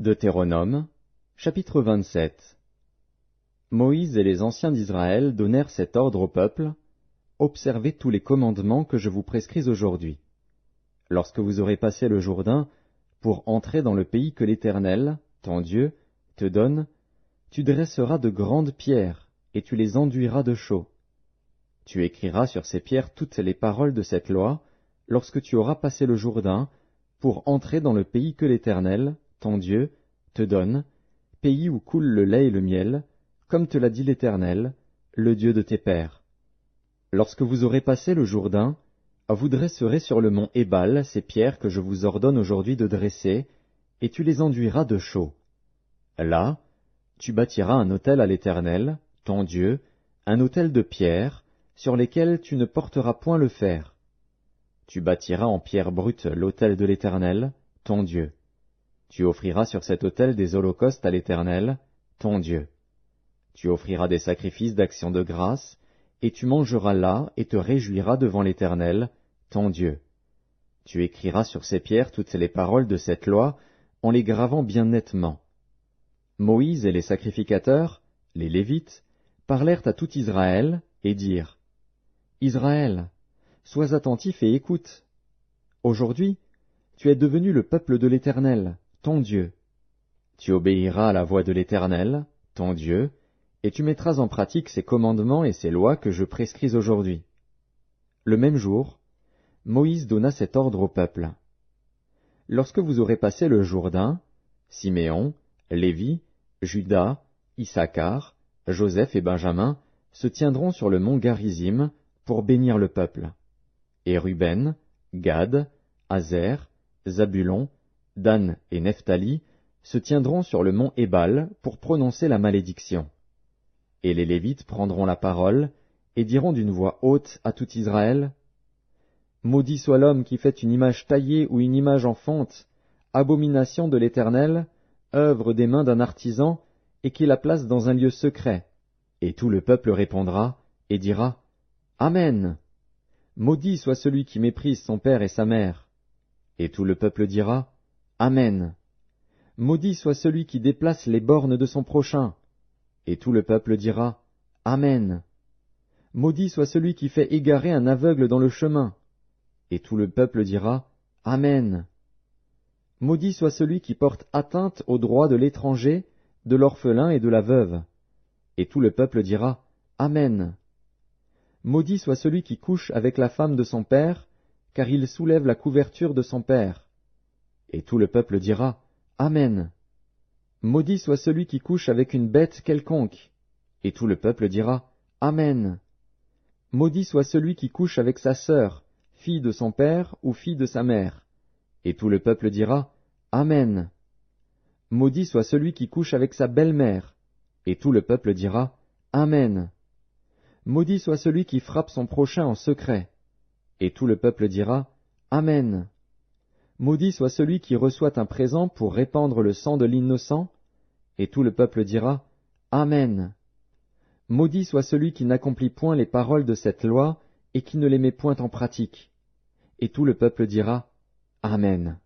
Deutéronome, chapitre 27. Moïse et les anciens d'Israël donnèrent cet ordre au peuple: Observez tous les commandements que je vous prescris aujourd'hui. Lorsque vous aurez passé le Jourdain pour entrer dans le pays que l'Éternel, ton Dieu, te donne, tu dresseras de grandes pierres et tu les enduiras de chaux. Tu écriras sur ces pierres toutes les paroles de cette loi lorsque tu auras passé le Jourdain pour entrer dans le pays que l'Éternel, ton Dieu, te donne, pays où coule le lait et le miel, comme te l'a dit l'Éternel, le Dieu de tes pères. Lorsque vous aurez passé le Jourdain, vous dresserez sur le mont Ébal ces pierres que je vous ordonne aujourd'hui de dresser, et tu les enduiras de chaux. Là, tu bâtiras un autel à l'Éternel, ton Dieu, un autel de pierre, sur lesquelles tu ne porteras point le fer. Tu bâtiras en pierre brute l'autel de l'Éternel, ton Dieu. Tu offriras sur cet autel des holocaustes à l'Éternel, ton Dieu. Tu offriras des sacrifices d'action de grâce, et tu mangeras là et te réjouiras devant l'Éternel, ton Dieu. Tu écriras sur ces pierres toutes les paroles de cette loi, en les gravant bien nettement. Moïse et les sacrificateurs, les Lévites, parlèrent à tout Israël, et dirent: Israël, sois attentif et écoute. Aujourd'hui, tu es devenu le peuple de l'Éternel, ton Dieu. Tu obéiras à la voix de l'Éternel, ton Dieu, et tu mettras en pratique ses commandements et ses lois que je prescris aujourd'hui. Le même jour, Moïse donna cet ordre au peuple. Lorsque vous aurez passé le Jourdain, Siméon, Lévi, Juda, Issachar, Joseph et Benjamin se tiendront sur le mont Garizim pour bénir le peuple. Et Ruben, Gad, Aser, Zabulon, Dan et Nephtali se tiendront sur le mont Ébal pour prononcer la malédiction. Et les Lévites prendront la parole et diront d'une voix haute à tout Israël: Maudit soit l'homme qui fait une image taillée ou une image en fonte, abomination de l'Éternel, œuvre des mains d'un artisan, et qui la place dans un lieu secret. Et tout le peuple répondra et dira: Amen. Maudit soit celui qui méprise son père et sa mère. Et tout le peuple dira: Amen. Maudit soit celui qui déplace les bornes de son prochain. Et tout le peuple dira: Amen. Maudit soit celui qui fait égarer un aveugle dans le chemin. Et tout le peuple dira: Amen. Maudit soit celui qui porte atteinte aux droits de l'étranger, de l'orphelin et de la veuve. Et tout le peuple dira: Amen. Maudit soit celui qui couche avec la femme de son père, car il soulève la couverture de son père. Et tout le peuple dira: Amen. Maudit soit celui qui couche avec une bête quelconque. Et tout le peuple dira: Amen. Maudit soit celui qui couche avec sa sœur, fille de son père ou fille de sa mère. Et tout le peuple dira: Amen. Maudit soit celui qui couche avec sa belle-mère. Et tout le peuple dira: Amen. Maudit soit celui qui frappe son prochain en secret. Et tout le peuple dira: Amen. Maudit soit celui qui reçoit un présent pour répandre le sang de l'innocent. Et tout le peuple dira: Amen. Maudit soit celui qui n'accomplit point les paroles de cette loi et qui ne les met point en pratique. Et tout le peuple dira: Amen.